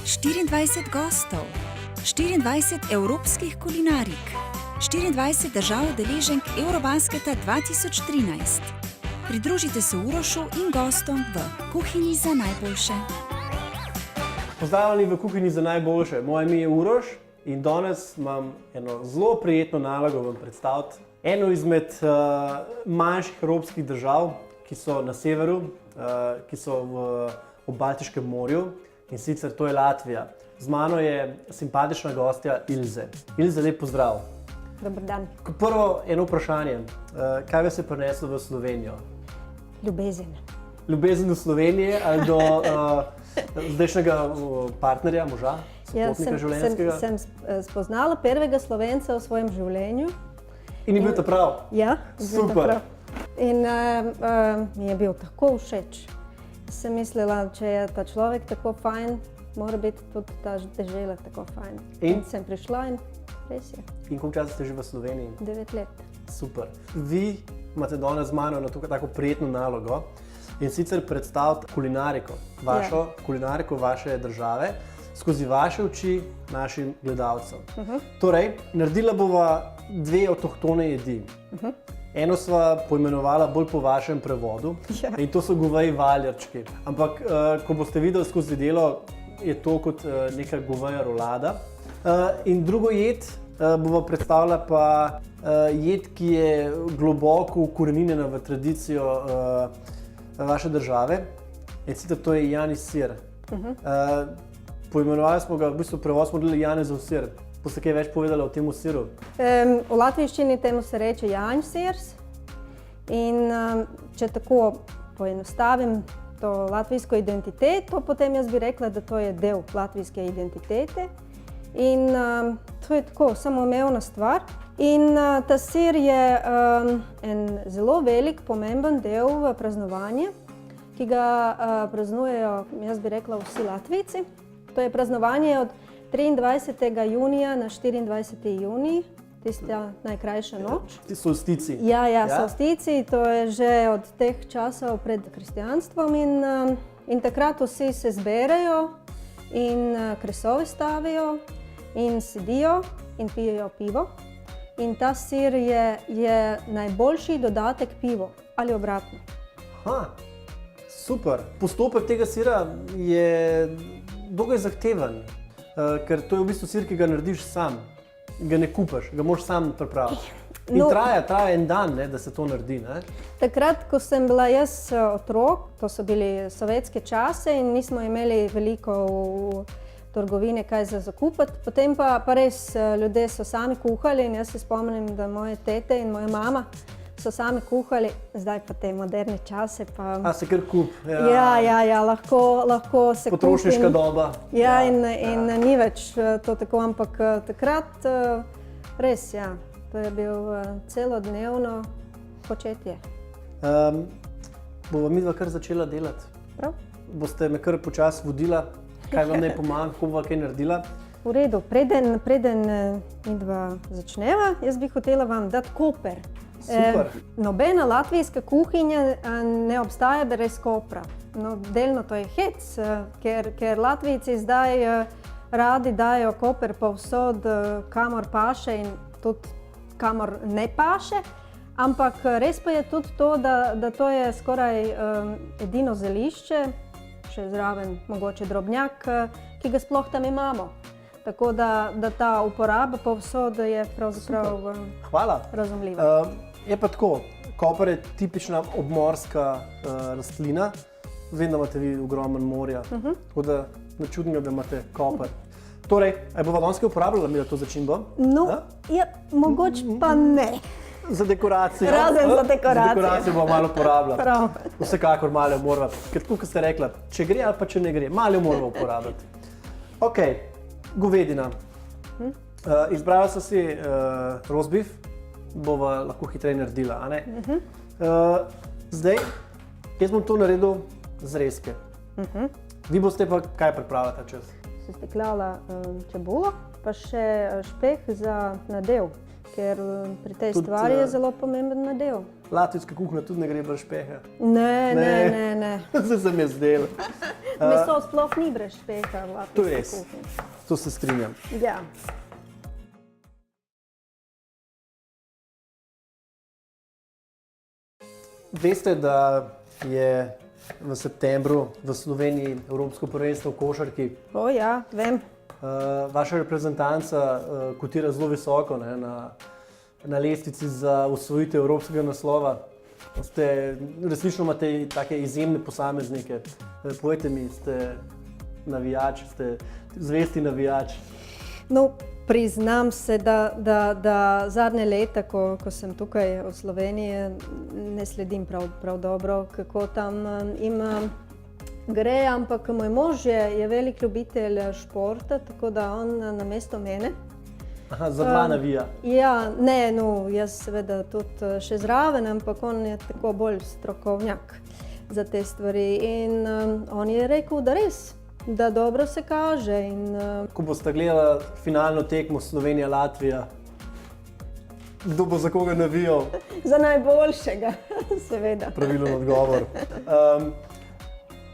24 gostov, 24 evropskih kulinarik, 24 držav udeleženk Eurobasketa 2013. Pridružite se Urošu in gostom v Kuhinji za najboljše. Pozdravljeni v Kuhinji za najboljše. Moje ime je Uroš in danes imam eno zelo prijetno nalogo vam predstaviti. Eno izmed manjših evropskih držav, ki so na severu, ki so v Baltiškem morju, in sicer to je Latvija. Z mano je simpatična gostja Ilze. Ilze, lep pozdrav. Dober dan. Prvo eno vprašanje. Kaj vas je prineslo v Slovenijo? Ljubezen. Ljubezen do Slovenije ali do zdajšnjega partnerja, moža, sopotnika življenjskega? Sem spoznala prvega Slovenca v svojem življenju. In je bil ta prav? Ja, super. In mi je bil tako všeč. Sem mislila, če je ta človek tako fajn, mora biti tudi ta dežela tako fajn. In sem prišla in res je. In koliko časa ste že v Sloveniji? 9 let. Super. Vi imate danes z mano eno tako prijetno nalogo in sicer predstaviti kulinariko, vašo kulinariko vaše države, skozi vaše oči našim gledalcem. Torej, naredila bova dve avtohtone jedi. Eno sva poimenovala bolj po vašem prevodu in to so goveji valjarčki. Ampak, ko boste videli skozi delo, je to kot neka goveja rolada. In drugo jed bova predstavila pa jed, ki je globoko ukoreninjena v tradicijo vaše države. In sicer to je Janis sir. Poimenovali smo ga, v bistvu prevod smo delali Janezov sir. Boste kaj več povedali o temu siru? V latvijščini temu se reče Jāņu sirs. In če tako poenostavim to latvijsko identiteto, potem jaz bi rekla, da to je del latvijske identitete. In to je tako samoumevna stvar. In ta sir je en zelo velik, pomemben del praznovanja, ki ga praznujejo, jaz bi rekla, vsi Latvijci. To je praznovanje od 23. junija na 24. junij, tista najkrajša noč. Solstici. Ja, solstici, to je že od teh časov pred kristjanstvom in takrat vsi se zberejo in kresove stavijo in sedijo in pijejo pivo. In ta sir je najboljši dodatek pivu ali obratno. Super. Postopek tega sira je dokaj zahteven. Ker to je v bistvu sir, ki ga narediš sam, ga ne kupaš, ga moraš sam pripraviti. In traja en dan, ne, da se to naredi. Ne? Takrat, ko sem bila jaz otrok, to so bili sovjetske čase in nismo imeli veliko v trgovine kaj za zakupati, potem pa res ljudje so sami kuhali in jaz se spomnim, da moje tete in moja mama so sami kuhali, zdaj pa te moderne čase pa... Se kar kup. Ja, lahko se kupi. Potrošniška doba. Ja, in ni več to tako, ampak takrat res, to je bil celodnevno početje. Bova midva kar začela delati. Prav? Boste me kar počasi vodila, kaj vam naj pomagam, kako bova kaj naredila? V redu, preden midva začneva, jaz bi hotela vam dati koper. Super. Nobena latvijska kuhinja ne obstaja brez kopra. No, delno to je hec, ker Latvijci zdaj radi dajo koper povsod, kamor paše in tudi kamor ne paše. Ampak res pa je tudi to, da to je skoraj edino zelišče, še zraven mogoče drobnjak, ki ga sploh tam imamo. Tako da ta uporaba povsod je pravzaprav razumljiva. Je pa tako, koper je tipična obmorska rastlina. Vem, da imate vi ogromen morja, tako da ne čudim, da imate koper. Torej, bova danes kaj uporabljala mi to začimbo? No, mogoče pa ne. Za dekoracijo? Razen za dekoracijo. Za dekoracijo bova malo uporabljala. Prav. Vsekakor malo morava, ker tako, kot ste rekla, če gre ali pa če ne gre, malo morava uporabljati. Ok, govedina. Izbrala sem si roast beef, bova lahko hitreje naredila, a ne? Zdaj, jaz bom to naredil zrezke. Vi boste pa kaj pripravila ta čas? Sestekljala čebulo, pa še špeh za nadev, ker pri tej stvari je zelo pomemben nadev. latvijska kuhinja tudi ne gre brez špeha. Ne. Zdaj se mi je zdelo. Meso sploh ni brez špeha v To je latvijski res, kuhinji. to se strinjam. Ja. Veste, da je v septembru v Sloveniji Evropsko prvenstvo v košarki. O ja, vem. Vaša reprezentanca kotira zelo visoko, ne, na lestvici za osvojitev evropskega naslova. Resnično imate take izjemne posameznike. Povejte mi, ste navijač, ste zvesti navijač. No, priznam se, da zadnje leta, ko sem tukaj v Sloveniji, ne sledim prav dobro, kako tam ima gre, ampak moj mož je velik ljubitelj športa, tako da on namesto mene. Aha, za dva navija. Ja, ne, no, jaz seveda tudi še zraven, ampak on je tako bolj strokovnjak za te stvari in on je rekel, da res, da dobro se kaže. Ko boste gledali finalno tekmo Slovenija-Latvija, kdo bo za koga navijal? Za najboljšega, seveda. Pravilen odgovor.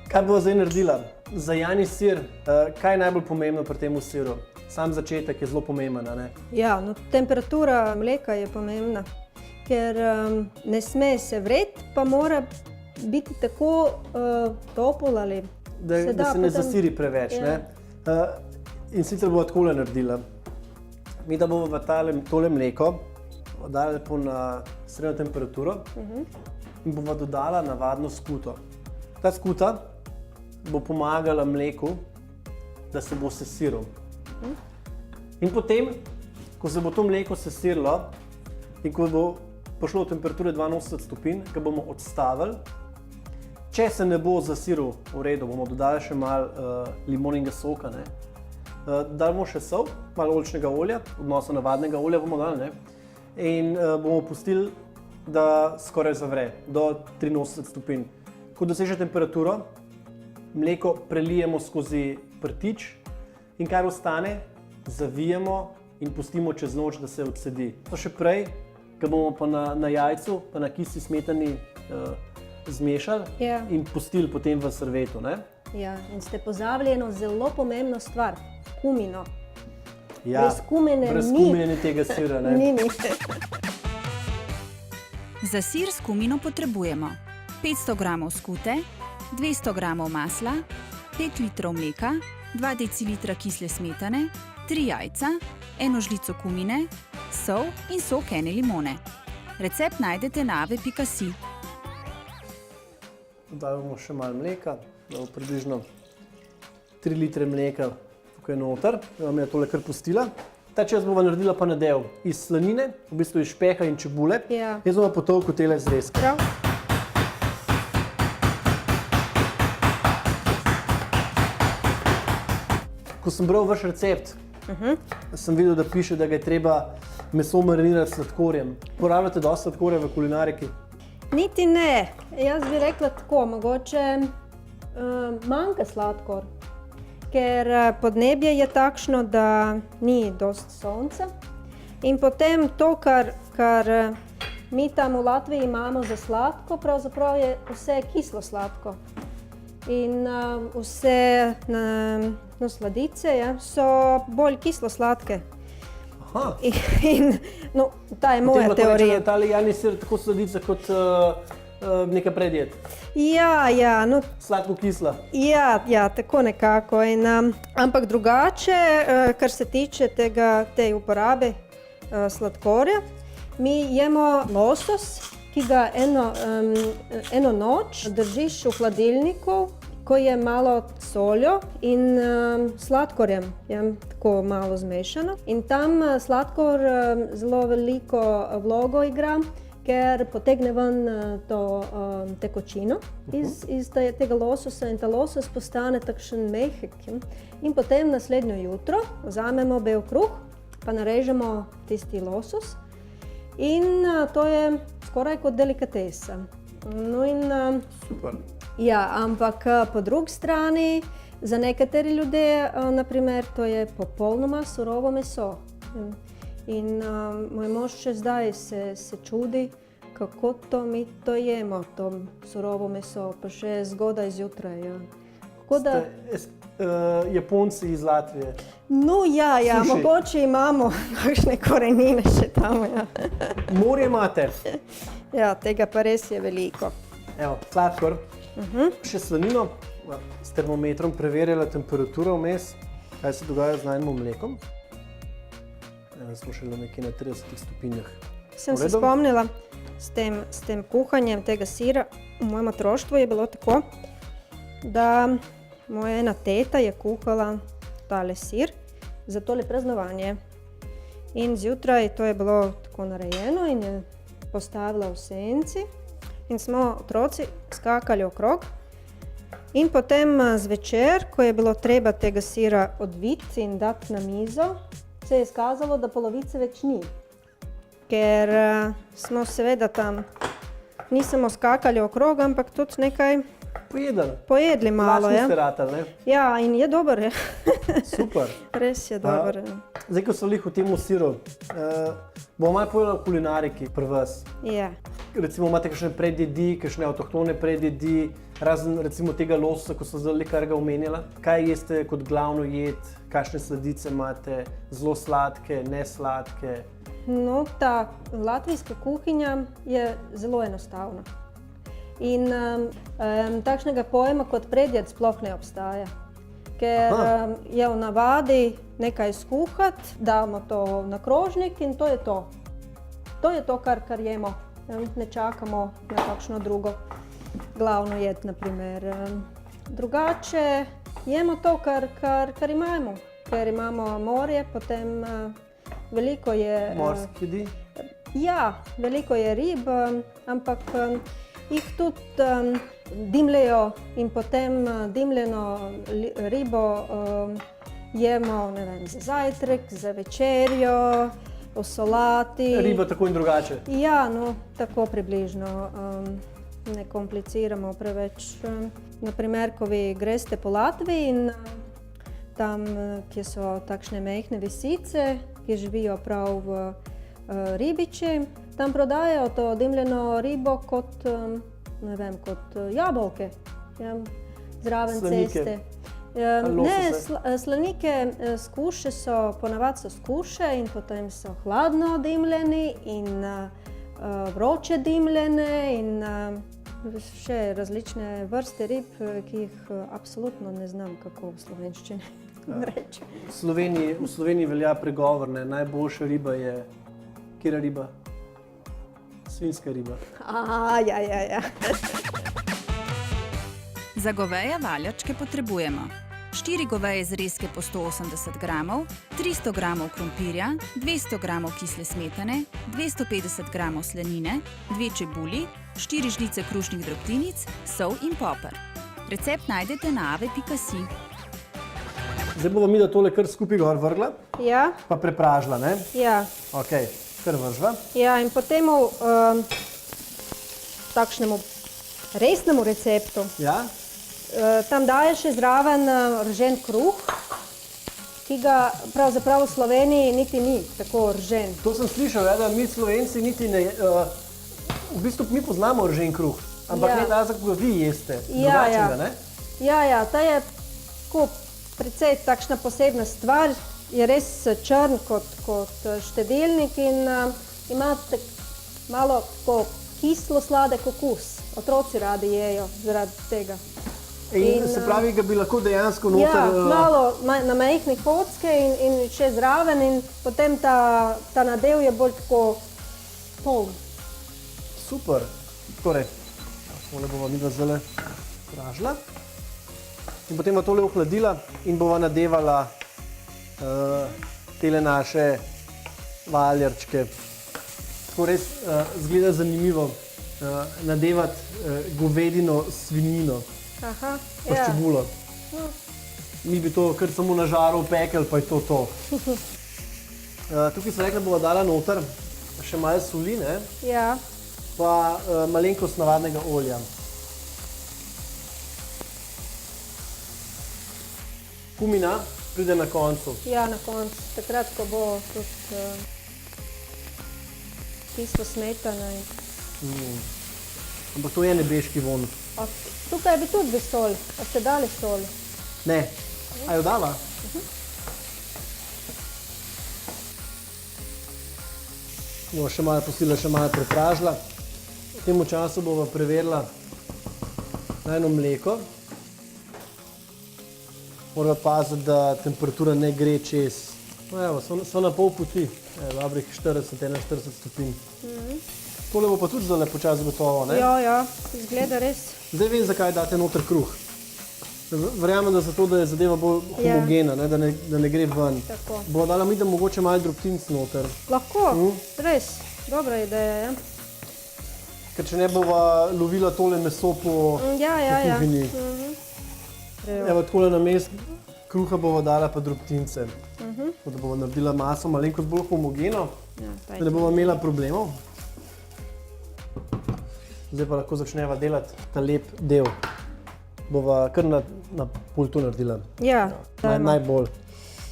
Kaj bo zdaj naredila? Za Jani sir, kaj je najbolj pomembno pri tem siru? Sam začetek je zelo pomemben, a ne? Ja, no, temperatura mleka je pomembna, ker ne sme se vreti, pa mora biti tako topel ali Da se ne zasiri preveč. Ja. Ne? In sicer bomo takole naredila. Mi da bomo v tole mleko dali lepo na srednjo temperaturo in bomo dodala navadno skuto. Ta skuta bo pomagala mleku, da se bo sesiril. In potem, ko se bo to mleko sesirilo in ko bo pošlo v temperaturo 82 stopinj, ga bomo odstavili. Če se ne bo zasiril v redu, bomo dodali še malo limoninega soka. Dali bomo še sol, malo oljčnega olja, odnosno navadnega olja bomo dali. In bomo pustili, da skoraj zavre, do 83 stopinj. Ko doseže temperaturo, mleko prelijemo skozi prtič in kar ostane, zavijemo in pustimo čez noč, da se odsedi. To še prej, ga bomo pa na jajcu, pa na kisli smetani zmešali in pustili potem v servetu. Ne? Ja, in ste pozabili eno zelo pomembno stvar, kumino. Ja, brez kumine ni tega sira. Ne? Ni. Za sir s kumino potrebujemo 500 g skute, 200 g masla, 5 litrov mleka, 2 decilitra kisle smetane, 3 jajca, 1 žlico kumine, sol in sok ene limone. Recept najdete na ave.si. Dajemo še malo mleka, približno 3 litre mleka tukaj noter, vam je tole kar pustila. Ta čas bova naredila pa nadev iz slanine, v bistvu iz špeha in čebule. Ja. Jaz bom potolkel tele zrezke. Prav. Ko sem bral vaš recept, sem videl, da piše, da ga je treba meso marinirati s sladkorjem. Porabljate dosti sladkorja v kulinariki? Niti ne. Jaz bi rekla tako, mogoče manjka sladkor, ker podnebje je takšno, da ni dosti sonca. In potem to, kar mi tam v Latviji imamo za sladko, pravzaprav je vse kislo sladko. In vse sladice so bolj kislo sladke. Aha. In no, ta je moja Potem teorija. lahko rečem, da je Jani sir tako sladica kot neka predjed. Ja, no, Sladko-kisla. ja, tako nekako. Ampak drugače, kar se tiče te uporabe sladkorja, mi jemo losos, ki ga eno noč držiš v hladilniku, ko je malo soljo in sladkorjem, tako malo zmešano. In tam sladkor zelo veliko vlogo igra, ker potegne ven to tekočino iz tega lososa in ta losos postane takšen mehek. In potem naslednjo jutro vzamemo bel kruh, pa narežemo tisti losos in to je skoraj kot delikatesa. No in, Super. ja, ampak po drugi strani, za nekateri ljudje, naprimer, to je popolnoma surovo meso. In moj mož še zdaj se čudi, kako to mi to jemo, to surovo meso, pa še zgodaj zjutraj. Ja. Tako da, Japonci iz Latvije. no ja, Suši. mogoče imamo kakšne korenine še tam. Ja. Morje imate. Ja, tega pa res je veliko. Evo, sladkor. Še slanino. S termometrom preverjala temperaturo vmes, kaj se dogaja z najnim mlekom. Smo šele nekje na 30 stopinjah. Sem V se redu? spomnila s tem kuhanjem tega sira. V mojem otroštvu je bilo tako, da moja ena teta je kuhala tale sir za tole praznovanje. In zjutraj to je bilo tako narejeno in je postavila v senci. In smo otroci skakali okrog. In potem zvečer, ko je bilo treba tega sira odviti in dati na mizo, se je izkazalo, da polovice več ni. Ker smo seveda tam ni samo skakali okrog, ampak tudi nekaj pojedli malo. Lastni Ja. ste ratali, ne? Ja, in je dober. Ja. Super. Res je dober. Ja. Zdaj, ko so lih v tem siru, bomo malo povedali o kulinariki pri vas. Ja. Recimo imate kakšne predjedi, kakšne avtohtone predjedi, razen recimo tega lososa, ko so zdaj kar ga omenjala. Kaj jeste kot glavno jed, kakšne sladice imate, zelo sladke, nesladke? No, ta latvijska kuhinja je zelo enostavna. In takšnega pojma kot predjed sploh ne obstaja. Ker je v navadi nekaj skuhati, damo to na krožnik in to je to. To je to, kar jemo. Ne čakamo na kakšno drugo glavno jed, naprimer. Drugače jemo to, kar imamo. Ker imamo morje, potem veliko je... Morske jedi? Ja, veliko je rib, ampak jih tudi dimljajo in potem dimljeno ribo jemo, ne vem, za zajtrk, za večerjo, v solati. Riba tako in drugače? Ja, no, tako približno. Ne kompliciramo preveč. Naprimer, ko vi greste po Latviji in tam, kjer so takšne majhne vasice, ki živijo prav v ribiči, tam prodajajo to dimljeno ribo kot, ne vem, kot jabolke, ja, zraven Slanike. ceste. Losose. Slanike, skuše so, ponavadi so skuše in potem so hladno dimljeni in vroče dimljene in še različne vrste rib, ki jih absolutno ne znam, kako v slovenščini reči. V Sloveniji velja pregovor, ne? Najboljša riba je, katera riba? Svinjska riba. Ja. Za goveje valjačke potrebujemo 4 goveje zrezke po 180 g, 300 g krompirja, 200 g kisle smetane, 250 g slanine, 2 čebuli, 4 žlice krušnih drobtinic, sol in poper. Recept najdete na ave.si. Zdaj bomo mi da tole kar skupaj gor vrgla, Ja, pa prepražila, ne? ja. Ok, kar vržva. Ja, in potem takšnemu resnemu receptu Ja? tam daje še zraven ržen kruh, ki ga pravzaprav v Sloveniji niti ni tako ržen. To sem slišal, ja, da mi Slovenci niti ne... v bistvu mi poznamo ržen kruh, ampak Ja. ne razlog, ko ga vi jeste. Ja, Drugačnega, ne? Ja, ta je tako precej takšna posebna stvar, je res črn kot štedilnik in ima malo tako kislo-sladek okus. Otroci radi jejo zaradi tega. In se pravi, ga bi lahko dejansko noter... Ja, malo na majhne kocke in še zraven in potem ta nadev je bolj tako poln. Super. Torej, tole bova midva zdajle pražila. In potem bova tole ohladila in bova nadevala tele naše valjarčke. Tako res zgleda zanimivo nadevati govedino s svinjino. Aha, Pa s čebulo. Mi bi to kar samo na žaru pekel, pa je to. Tukaj sem rekla, bova dala noter še malo soli, ne? Ja, Pa malenkost navadnega olja. Kumina pride na koncu. ja, na koncu, takrat, ko bo tudi kislo smetana. Ampak to je nebeški von. A tukaj bi tudi sol, a ste dali sol? Ne. A jo dala? Bomo še malo pustila, še malo prepražila. V tem času bomo preverila eno mleko. Moramo paziti, da temperatura ne gre čez. No evo, so na pol poti, dobrih 40-41 stopinj. Tole bo pa tudi zdaj počasi gotovo, ne? Ja, izgleda res. Zdaj vem, zakaj date noter kruh. Verjamem, da zato, da je zadeva bolj homogena, ne? Da ne gre ven. Tako. Bo dala mi, da mogoče malo drobtinc noter. Lahko, res, dobra ideja, ja. Ker če ne bova lovila tole meso po kuhinji. Evo, takole na mest kruha bova dala pa drobtince. Da bova naredila maso malenkost bolj homogeno, da ne bova imela problemov. Zdaj pa lahko začneva delati ta lep del. Bova kar na pultu naredila. Ja, najbolj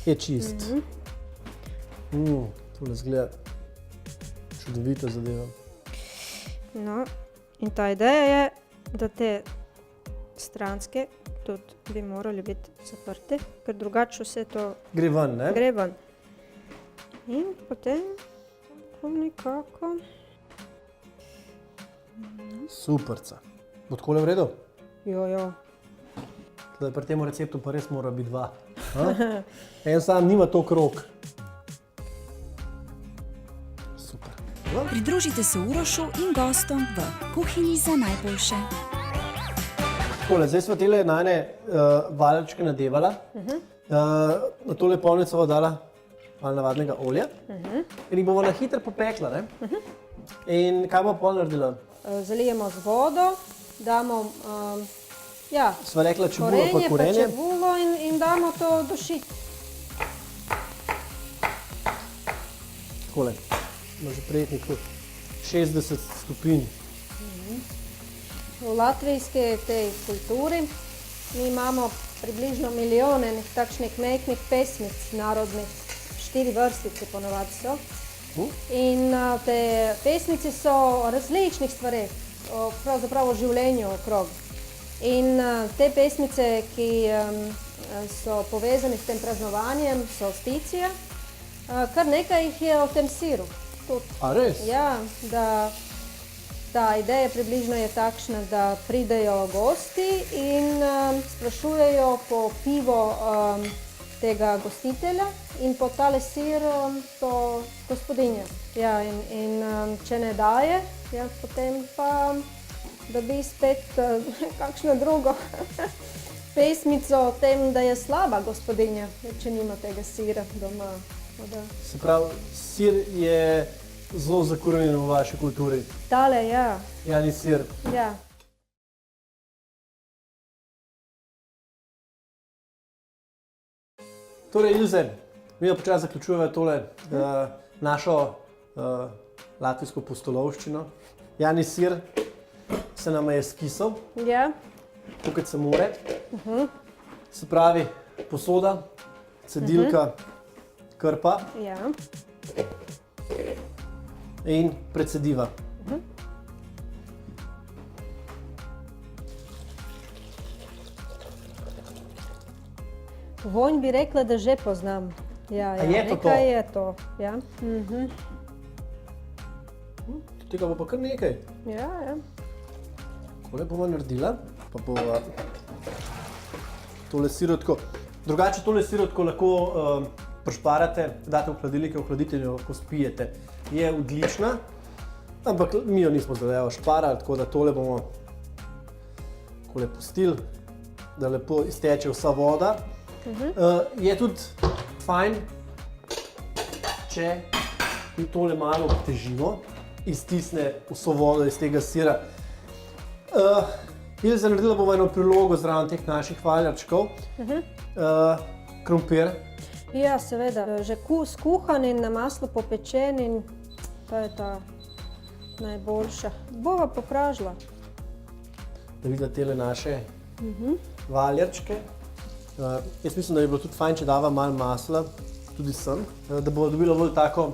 je čist. Tole zgleda čudovita zadeva. No, in ta ideja je, da te stranske tudi bi morali biti zaprte, ker drugače vse to Gre ven, ne? gre ven. In potem nekako... Superca. Bo takole v redu? Jo. Pri tem receptu pa res mora biti dva. En sam nima toliko rok. Super. Pridružite se Urošu in gostom v kuhinji za najboljše. Takole, zdaj smo tele najne valjčke nadevala. Na tole polnico bova dala malo navadnega olja. In jih bomo na hitro popekla, ne? In kaj bomo pol naredila? Zalijemo z vodo, damo Sva rekla čebulo pa korenje. čebulo in damo to dušiti. Takole, ima že prijetni kruh. 60 stopinj. V latvijske tej kulturi mi imamo približno milijon enih takšnih majhnih pesmic narodnih, 4 vrstice ponovadi so. In te pesmice so o različnih stvareh, pravzaprav o življenju okrog. In te pesmice, ki so povezane s tem praznovanjem, solsticija, kar nekaj jih je o tem siru. A res? Ja, da ta ideja približno je takšna, da pridejo gosti in sprašujejo po pivo tega gostitelja in po tale sir to gospodinja. Ja, in če ne daje, ja, potem pa dobi spet kakšno drugo pesmico o tem, da je slaba gospodinja, če nima tega sira doma. Se pravi, sir je zelo zakorenjen v vaši kulturi. Tale, ja. Jani sir. Ja. Torej, Ilze, mi počasi zaključujemo tole našo latvijsko pustolovščino. Jani sir se nama je skisal, tukaj se more. Se pravi, posoda, cedilka, krpa in precediva. Vonj bi rekla, da že poznam. Ja, je to to? Nekaj je to, ja. Tega bo pa kar nekaj. Ja. Takole bomo naredila, pa bova tole sirotko. Drugače tole sirotko lahko prešparate, date v hladilnik, v hladitelju, ko spijete. Je odlična, ampak mi jo nismo zdaj šparali, tako da tole bomo takole pustili, da lepo izteče vsa voda. Je tudi fajn, če tole malo obtežimo, iztisne vso vodo iz tega sira. Ilze, naredila bomo eno prilogo zraven teh naših valjarčkov. Krompir. Ja, seveda, že skuhan in na maslu popečen in to je ta najboljša. Bova popražila. Da vidite tele naše valjarčke. Jaz mislim, da bi bilo tudi fajn, če dava malo masla, tudi sem, da bo dobilo bolj tako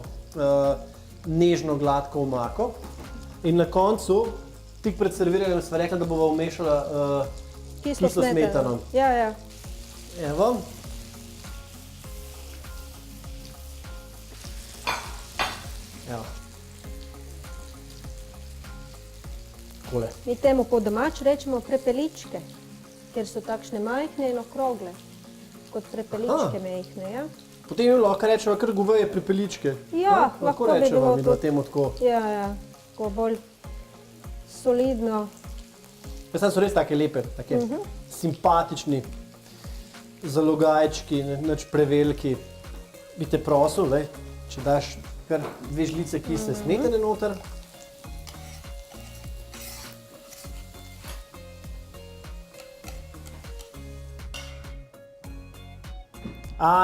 nežno, gladko omako. In na koncu, tik pred serviranjem, sva rekla, da bova vmešala kislo smetano. Ja. Evo. Evo. Takole. Mi temu po domač rečemo prepeličke, ker so takšne majhne in okrogle, kot prepeličke majhne, ja. Potem jim lahko rečemo kar goveje prepeličke. Ja, lahko bi rečemo bilo mi na tudi. temu tako. Ja, tako bolj solidno. Ja, so res take lepe, take simpatični zalogajčki, nič preveliki. Bi te prosil, če daš kar 2 žlice kisle smetane noter.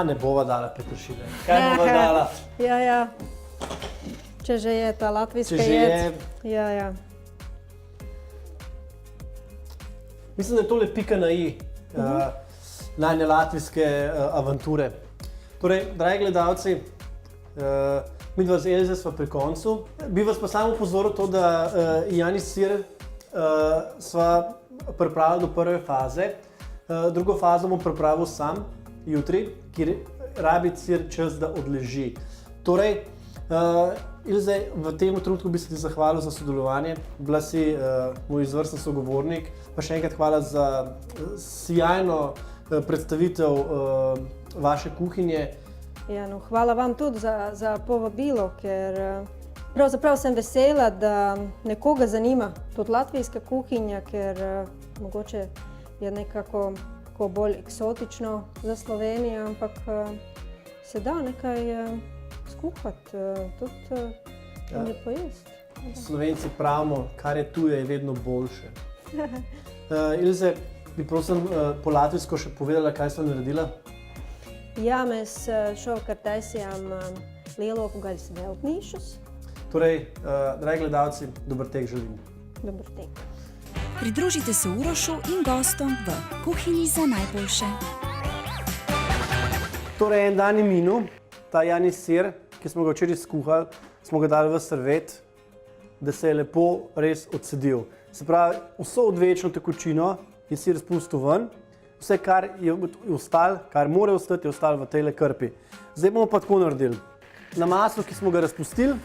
Ne bova dala peteršilja. Kaj bova dala? Ja. Če že je ta latvijska Če že jed. Ja. Mislim, da je tole pika na i najne latvijske avanture. Torej, dragi gledalci, mi dva z Elze sva pri koncu. Bi vas pa samo upozoril to, da Janis sir sva pripravili do prve faze. Drugo fazo bom pripravil sam, jutri, kjer rabi sir čas, da odleži. Torej, Ilze, v tem trenutku bi se ti zahvalil za sodelovanje. Bila si moj izvrsten sogovornik, pa še enkrat hvala za sijajno predstavitev vaše kuhinje. Ja, no, hvala vam tudi za povabilo, ker pravzaprav sem vesela, da nekoga zanima tudi latvijska kuhinja, ker mogoče je nekako bolj eksotično za Slovenijo, ampak se da nekaj skuhati, tudi in je pojesti. Slovenci pravimo, kar je tuje, je vedno boljše. Ilze, bi prosim po latvijsko še povedala, kaj sta naredila? Jā, mēs šovakar taisījām lielopu gaļas veltnīšus. Torej, dragi gledalci, dober tek želim. Dobar tek. Pridružite se Urošu in gostom v Kuhinji za najboljše. Torej, en dan je minil, ta Janis sir, ki smo ga včeraj skuhali, smo ga dali v servet, da se je lepo res odsedil. Se pravi, vso odvečno tekočino je sir spustil ven, vse, kar je ostalo, kar mora ostati, je ostalo v tejle krpi. Zdaj bomo pa tako naredili. Na maslo, ki smo ga razpustili,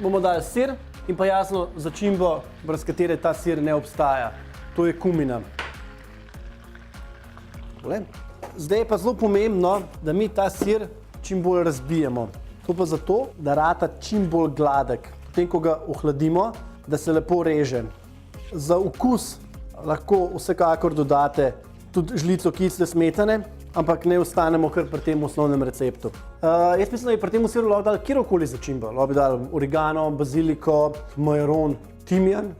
bomo dali sir in pa jasno začimbo, brez katere ta sir ne obstaja. To je kumina. Zdaj je pa zelo pomembno, da mi ta sir čim bolj razbijemo. To pa zato, da rata čim bolj gladek. Potem, ko ga ohladimo, da se lepo reže. Za okus lahko vsekakor dodate tudi žlico kisle smetane, ampak ne ostanemo kar pri tem osnovnem receptu. Jaz mislim, da je pri tem siru lahko dali kjerkoli začimbo. Lahko bi dali origano, baziliko, majaron, timijan,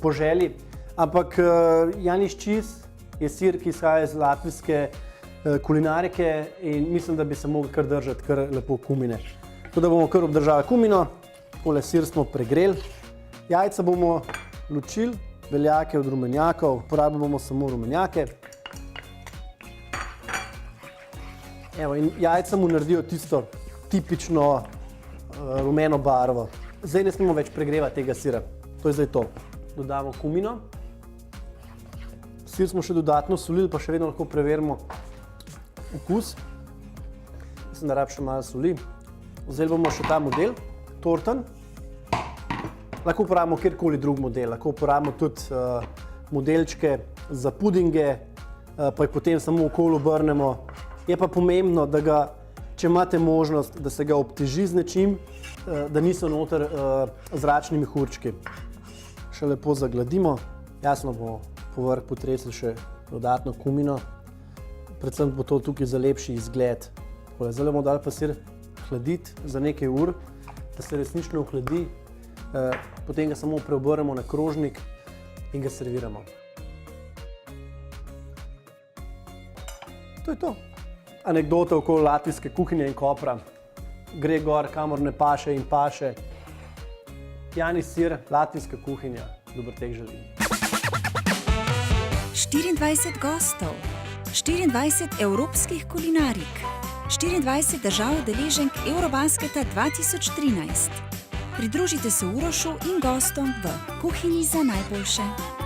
po želji. Ampak Janis cheese je sir, ki izhaja iz latvijske kulinarike in mislim, da bi se mogli kar držati kar lepo kumine. Tako da bomo kar obdržali kumino, takole sir smo pregreli. Jajca bomo ločili, beljake od rumenjakov, porabili bomo samo rumenjake. Evo, in jajca mu naredijo tisto tipično rumeno barvo. Zdaj ne smemo več pregrevati tega sira. To je zdaj to. Dodamo kumino. Sir smo še dodatno solili, pa še vedno lahko preverimo okus. Mislim, da rab še malo soli. Vzeli bomo še ta model, torten. Lahko uporabimo kjerkoli drug model. Lahko uporabimo tudi modelčke za pudinge, pa jih potem samo okoli obrnemo. Je pa pomembno, da ga, če imate možnost, da se ga obteži z nečim, da niso noter zračni mehurčki. Še lepo zagladimo. Jasno bomo povrh potresli še dodatno kumino. Predvsem bo to tukaj za lepši izgled. Zdaj bomo dali pa sir hladiti za nekaj ur, da se resnično ohladi. Potem ga samo preobrnemo na krožnik in ga serviramo. To je to. Anekdota okoli latvijske kuhinje in kopra. Gre gor, kamor ne paše in paše. Janis sir, latvijska kuhinja. Dober tek želim. 24 gostov, 24 evropskih kulinarik, 24 držav udeleženk Eurobasketa 2013. Pridružite se Urošu in gostom v Kuhinji za najboljše.